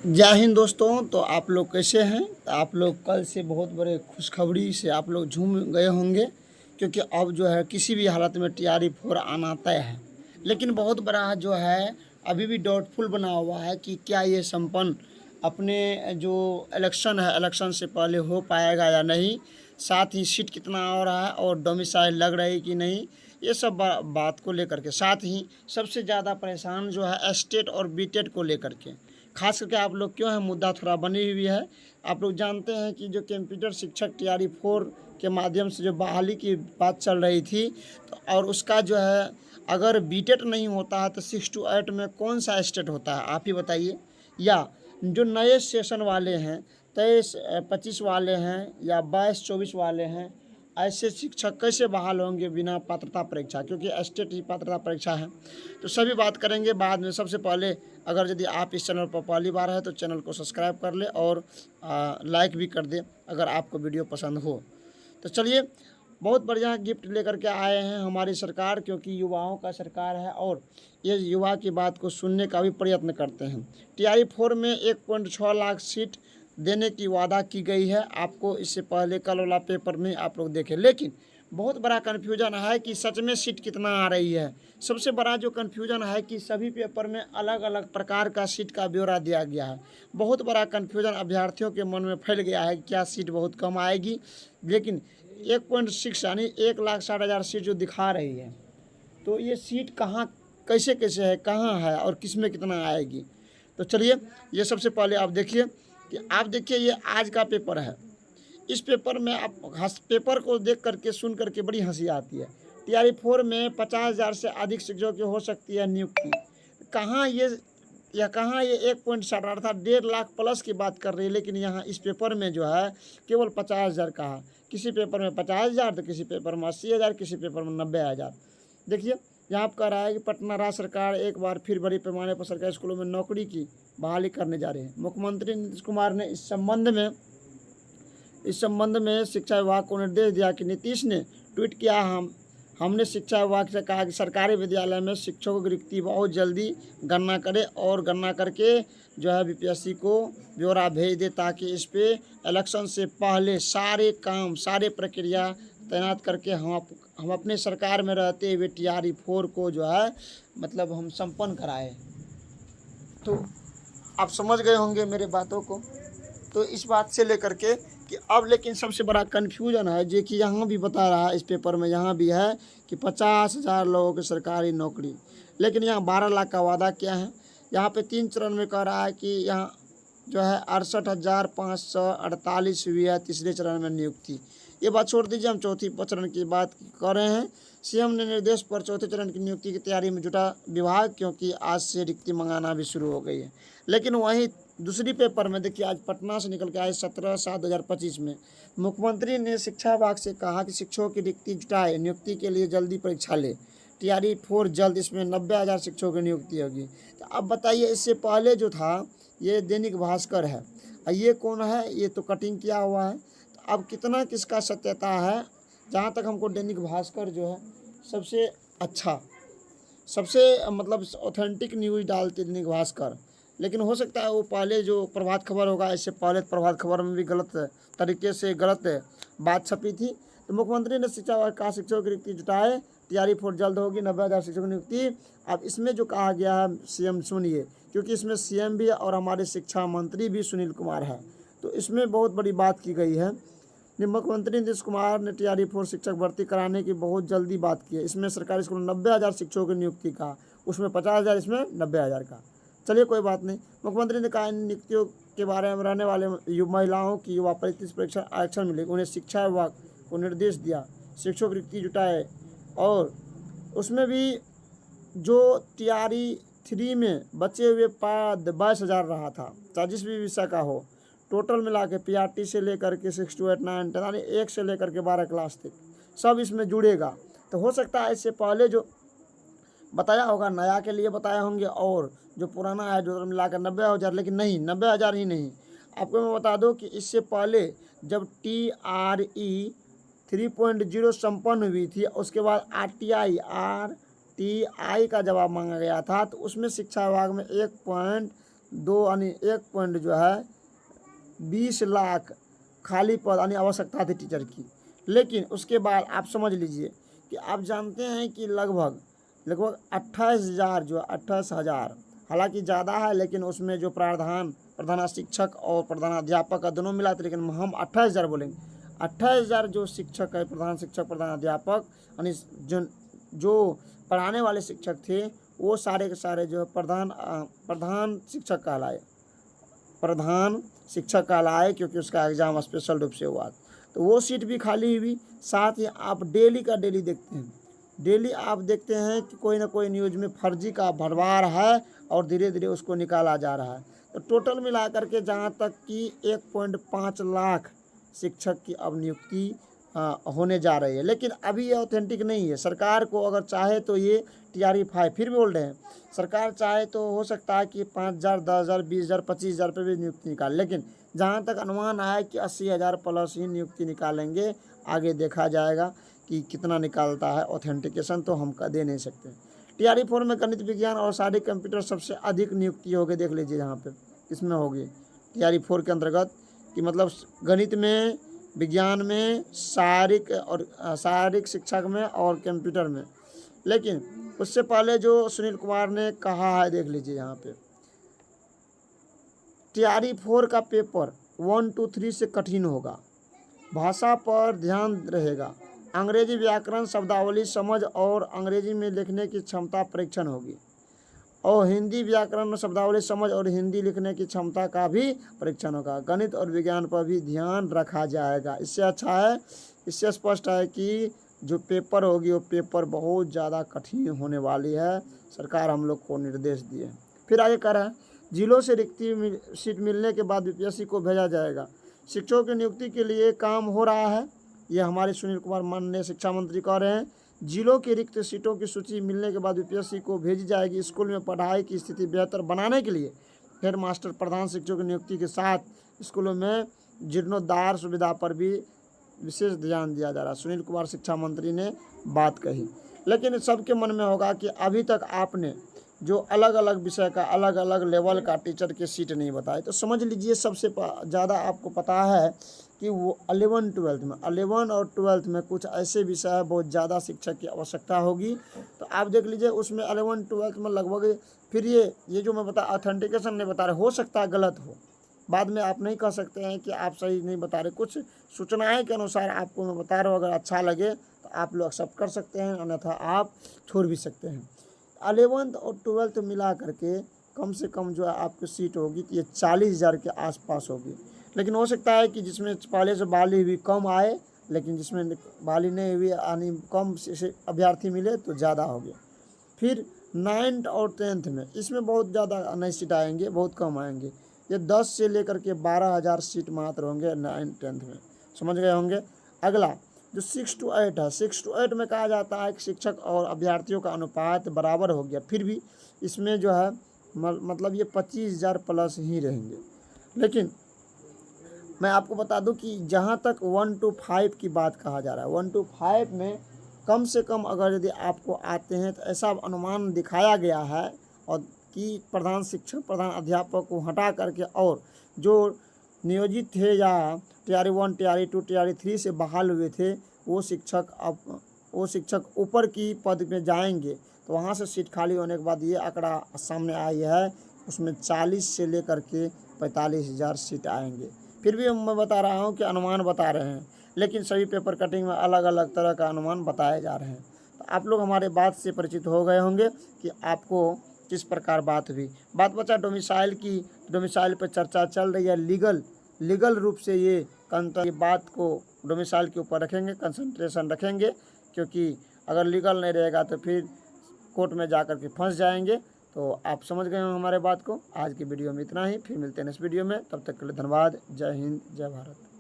जय हिंद दोस्तों। तो आप लोग कैसे हैं? तो आप लोग कल से बहुत बड़े खुशखबरी से आप लोग झूम गए होंगे, क्योंकि अब जो है किसी भी हालत में TRE 4 आना तय है। लेकिन बहुत बड़ा जो है अभी भी डाउटफुल बना हुआ है कि क्या ये संपन्न अपने जो इलेक्शन है, इलेक्शन से पहले हो पाएगा या नहीं। साथ ही सीट कितना आ रहा है और डोमिसाइल लग रही कि नहीं, ये सब बात को लेकर के। साथ ही सबसे ज़्यादा परेशान जो है स्टेट और बीटेट को लेकर के, खास करके आप लोग क्यों है, मुद्दा थोड़ा बनी हुई है। आप लोग जानते हैं कि जो कंप्यूटर शिक्षक TRE 4 के माध्यम से जो बहाली की बात चल रही थी, तो और उसका जो है अगर बीटेट नहीं होता है तो 6 to 8 में कौन सा स्टेट होता है, आप ही बताइए। या जो नए सेशन वाले हैं, 23-25 वाले हैं या 22-24 वाले हैं, ऐसे शिक्षक कैसे बहाल होंगे बिना पात्रता परीक्षा, क्योंकि स्टेट ही पात्रता परीक्षा है। तो सभी बात करेंगे बाद में। सबसे पहले अगर यदि आप इस चैनल पर पहली बार है तो चैनल को सब्सक्राइब कर ले और लाइक भी कर दे अगर आपको वीडियो पसंद हो। तो चलिए, बहुत बढ़िया गिफ्ट लेकर के आए हैं हमारी सरकार, क्योंकि युवाओं का सरकार है और ये युवा की बात को सुनने का भी प्रयत्न करते हैं। TRE 4 में 1.6 लाख सीट देने की वादा की गई है। आपको इससे पहले कल वाला पेपर में आप लोग देखें, लेकिन बहुत बड़ा कन्फ्यूजन है कि सच में सीट कितना आ रही है। सबसे बड़ा जो कन्फ्यूजन है कि सभी पेपर में अलग अलग प्रकार का सीट का ब्यौरा दिया गया है। बहुत बड़ा कन्फ्यूजन अभ्यर्थियों के मन में फैल गया है कि क्या सीट बहुत कम आएगी। लेकिन 1.6 यानी 1,60,000 सीट जो दिखा रही है, तो ये सीट कहाँ कैसे कैसे है, कहाँ है और किस में कितना आएगी। तो चलिए, ये सबसे पहले आप देखिए ये आज का पेपर है। इस पेपर में आप पेपर को देख करके सुन करके बड़ी हंसी आती है। TRE 4 में 50,000 से अधिक शिक्षकों की हो सकती है नियुक्ति। कहाँ ये 1.60 अर्थात 1.5 लाख प्लस की बात कर रही है, लेकिन यहाँ इस पेपर में जो है केवल 50,000 कहा। किसी पेपर में 50,000 तो किसी पेपर में 80,000, किसी पेपर में 90,000। देखिए, यहाँ पर कह रहा है कि पटना राज्य सरकार एक बार फिर बड़ी पैमाने पर सरकारी स्कूलों में नौकरी की बहाली करने जा रही है। मुख्यमंत्री नीतीश कुमार ने इस संबंध में शिक्षा विभाग को निर्देश दिया कि नीतीश ने ट्वीट किया, हमने शिक्षा विभाग से कहा कि सरकारी विद्यालय में शिक्षकों की रिक्ति बहुत जल्दी गणना करे और गणना करके जो है BPSC को ब्यौरा भेज दे, ताकि इस पे इलेक्शन से पहले सारे काम सारे प्रक्रिया तैनात करके हम अपने सरकार में रहते हुए TRE 4 को जो है मतलब हम संपन्न कराए। तो आप समझ गए होंगे मेरे बातों को। तो इस बात से लेकर के कि अब लेकिन सबसे बड़ा कन्फ्यूजन है जो कि यहाँ भी बता रहा है, इस पेपर में यहाँ भी है कि 50,000 लोगों की सरकारी नौकरी, लेकिन यहाँ 12 लाख का वादा क्या है। यहाँ पे 3 चरण में कह रहा है कि यहाँ जो है 68,548 हुई है तीसरे चरण में नियुक्ति। ये बात छोड़ दीजिए, हम चौथी चरण की बात कर रहे हैं। CM ने निर्देश पर चौथे चरण की नियुक्ति की तैयारी में जुटा विभाग, क्योंकि आज से रिक्ति मंगाना भी शुरू हो गई है। लेकिन वहीं दूसरी पेपर में देखिए, आज पटना से निकल के आए 17/7/2025 में मुख्यमंत्री ने शिक्षा विभाग से कहा कि शिक्षकों की रिक्ति जुटाए, नियुक्ति के लिए जल्दी परीक्षा ले। TRE 4 जल्द, इसमें 90,000 शिक्षकों की नियुक्ति होगी। तो अब बताइए, इससे पहले जो था ये दैनिक भास्कर है और ये कौन है, ये तो कटिंग किया हुआ है। तो अब कितना किसका सत्यता है? जहाँ तक हमको दैनिक भास्कर जो है सबसे अच्छा, सबसे मतलब ऑथेंटिक न्यूज़ डालते दैनिक भास्कर। लेकिन हो सकता है वो पहले जो प्रभात खबर होगा, इससे पहले प्रभात खबर में भी गलत तरीके से गलत बात छपी थी। तो मुख्यमंत्री ने शिक्षा विभाग का शिक्षकों की रिक्ति जुटाए, TRE 4 जल्द होगी, 90,000 शिक्षकों की नियुक्ति। अब इसमें जो कहा गया है CM सुनिए, क्योंकि इसमें CM भी और हमारे शिक्षा मंत्री भी सुनील कुमार है। तो इसमें बहुत बड़ी बात की गई है। मुख्यमंत्री नीतीश कुमार ने TRE 4 शिक्षक भर्ती कराने की बहुत जल्दी बात की है। इसमें सरकारी स्कूल में 90,000 शिक्षकों की नियुक्ति का, उसमें 50,000, इसमें 90,000 का। चलिए कोई बात नहीं। मुख्यमंत्री ने कहा इन नियुक्तियों के बारे में रहने वाले महिलाओं की युवा परीक्षा आरक्षण मिलेगी। उन्हें शिक्षा विभाग को निर्देश दिया शिक्षकों की रिक्ति जुटाए, और उसमें भी जो TRE 3 में बचे हुए पद 22,000 रहा था, चाहे जिस भी विषय का हो, टोटल मिला के PRT से लेकर के 6 to 8, 9, 10 यानी 1 से लेकर के 12 क्लास तक सब इसमें जुड़ेगा। तो हो सकता है इससे पहले जो बताया होगा नया के लिए बताए होंगे, और जो पुराना है जो मिलाकर 90,000, लेकिन नहीं 90,000 ही नहीं। आपको मैं बता दूं कि इससे पहले जब TRE 3.0 संपन्न हुई थी, उसके बाद RTI TI का जवाब मांगा गया था, तो उसमें शिक्षा विभाग में 1.2 यानी 1 पॉइंट जो है 20 लाख खाली पद यानी आवश्यकता थी टीचर की। लेकिन उसके बाद आप समझ लीजिए कि आप जानते हैं कि लगभग 28,000 जो 28,000, हालांकि ज़्यादा है, लेकिन उसमें जो प्रधान शिक्षक और प्रधानाध्यापक का दोनों मिला था, लेकिन हम 28,000 बोलेंगे। 28,000 जो शिक्षक है, प्रधान शिक्षक प्रधानाध्यापक यानी जो पढ़ाने वाले शिक्षक थे, वो सारे के सारे जो प्रधान शिक्षक कहलाए, क्योंकि उसका एग्ज़ाम स्पेशल रूप से हुआ। तो वो सीट भी खाली हुई। साथ ही आप डेली का डेली देखते हैं, डेली आप देखते हैं कि कोई ना कोई न्यूज़ में फर्जी का भरमार है और धीरे धीरे उसको निकाला जा रहा है। तो टोटल मिलाकर के जहाँ तक कि 1.5 लाख शिक्षक की अब नियुक्ति होने जा रही है, लेकिन अभी ये ऑथेंटिक नहीं है। सरकार को अगर चाहे तो ये TRE-5 फिर भी बोल रहे हैं, सरकार चाहे तो हो सकता है कि 5,000, 10,000, 20,000, 25,000 पे भी नियुक्ति निकाल, लेकिन जहाँ तक अनुमान है कि 80,000 प्लस ही नियुक्ति निकालेंगे। आगे देखा जाएगा कि कितना निकालता है, ऑथेंटिकेशन तो हम दे नहीं सकते। TRE-4 में गणित विज्ञान और शारीरिक कंप्यूटर सबसे अधिक नियुक्ति होगी, देख लीजिए यहाँ पे इसमें होगी TRE-4 के अंतर्गत, कि मतलब गणित में, विज्ञान में, शारीरिक शिक्षक में और कंप्यूटर में। लेकिन उससे पहले जो सुनील कुमार ने कहा है, देख लीजिए यहाँ पे, TRE-4 का पेपर 1, 2, 3 से कठिन होगा, भाषा पर ध्यान रहेगा, अंग्रेजी व्याकरण, शब्दावली समझ और अंग्रेजी में लिखने की क्षमता परीक्षण होगी, और हिंदी व्याकरण, शब्दावली समझ और हिंदी लिखने की क्षमता का भी परीक्षण होगा। गणित और विज्ञान पर भी ध्यान रखा जाएगा। इससे अच्छा है, इससे स्पष्ट है कि जो पेपर होगी वो पेपर बहुत ज़्यादा कठिन होने वाली है। सरकार हम लोग को निर्देश दिए। फिर आगे कह रहा है, जिलों से रिक्ति सीट मिलने के बाद BPSC को भेजा जाएगा। शिक्षकों की नियुक्ति के लिए काम हो रहा है, ये हमारे सुनील कुमार माननीय शिक्षा मंत्री कह रहे हैं। जिलों की रिक्त सीटों की सूची मिलने के बाद BPSC को भेजी जाएगी। स्कूल में पढ़ाई की स्थिति बेहतर बनाने के लिए हेड मास्टर, प्रधान शिक्षकों की नियुक्ति के साथ स्कूलों में जीर्णोद्धार सुविधा पर भी विशेष ध्यान दिया जा रहा है। सुनील कुमार शिक्षा मंत्री ने बात कही। लेकिन सबके मन में होगा कि अभी तक आपने जो अलग अलग विषय का, अलग अलग लेवल का टीचर के सीट नहीं बताए, तो समझ लीजिए सबसे ज़्यादा आपको पता है कि वो 11, 12 में, 11 और 12 में कुछ ऐसे विषय है बहुत ज़्यादा शिक्षक की आवश्यकता होगी। तो आप देख लीजिए उसमें 11, 12 में लगभग, फिर ये जो मैं ऑथेंटिकेशन नहीं बता रहे, हो सकता है गलत हो, बाद में आप नहीं कह सकते हैं कि आप सही नहीं बता रहे। कुछ सूचनाएं के अनुसार आपको मैं बता रहा हूँ, अगर अच्छा लगे तो आप लोग एक्सेप्ट कर सकते हैं, अन्यथा आप छोड़ भी सकते हैं। 11th और 12th मिला करके कम से कम जो है आपकी सीट होगी तो ये 40,000 के आसपास होगी। लेकिन हो सकता है कि जिसमें पहले से बहाली हुई कम आए, लेकिन जिसमें बहाली नहीं हुई यानी कम से अभ्यर्थी मिले तो ज़्यादा हो गया। फिर 9th और 10th में इसमें बहुत ज़्यादा नई सीट आएंगे, बहुत कम आएंगे। ये 10 से लेकर के 12,000 सीट मात्र होंगे 9th 10th में, समझ गए होंगे। अगला जो 6 to 8 है, 6 to 8 में कहा जाता है कि शिक्षक और अभ्यर्थियों का अनुपात बराबर हो गया। फिर भी इसमें जो है मतलब ये 25,000 प्लस ही रहेंगे। लेकिन मैं आपको बता दूं कि जहां तक 1 to 5 की बात कहा जा रहा है, 1 to 5 में कम से कम अगर यदि आपको आते हैं तो ऐसा अनुमान दिखाया गया है और कि प्रधान शिक्षक, प्रधान अध्यापक को हटा करके और जो नियोजित थे या TRE-1, TRE-2, TRE-3 से बहाल हुए थे वो शिक्षक ऊपर की पद में जाएंगे। तो वहाँ से सीट खाली होने के बाद ये आंकड़ा सामने आई है, उसमें 40 से लेकर के 45,000 सीट आएंगे। फिर भी मैं बता रहा हूँ कि अनुमान बता रहे हैं, लेकिन सभी पेपर कटिंग में अलग अलग तरह का अनुमान बताए जा रहे हैं। तो आप लोग हमारे बात से परिचित हो गए होंगे कि आपको किस प्रकार बात हुई। बात बचा डोमिसाइल की, डोमिसाइल पर चर्चा चल रही है। लीगल रूप से ये बात को डोमिसाइल के ऊपर रखेंगे, कंसंट्रेशन रखेंगे, क्योंकि अगर लीगल नहीं रहेगा तो फिर कोर्ट में जाकर के फंस जाएंगे। तो आप समझ गए हो हमारे बात को। आज की वीडियो में इतना ही, फिर मिलते हैं नेक्स्ट वीडियो में, तब तक के लिए धन्यवाद। जय हिंद, जय भारत।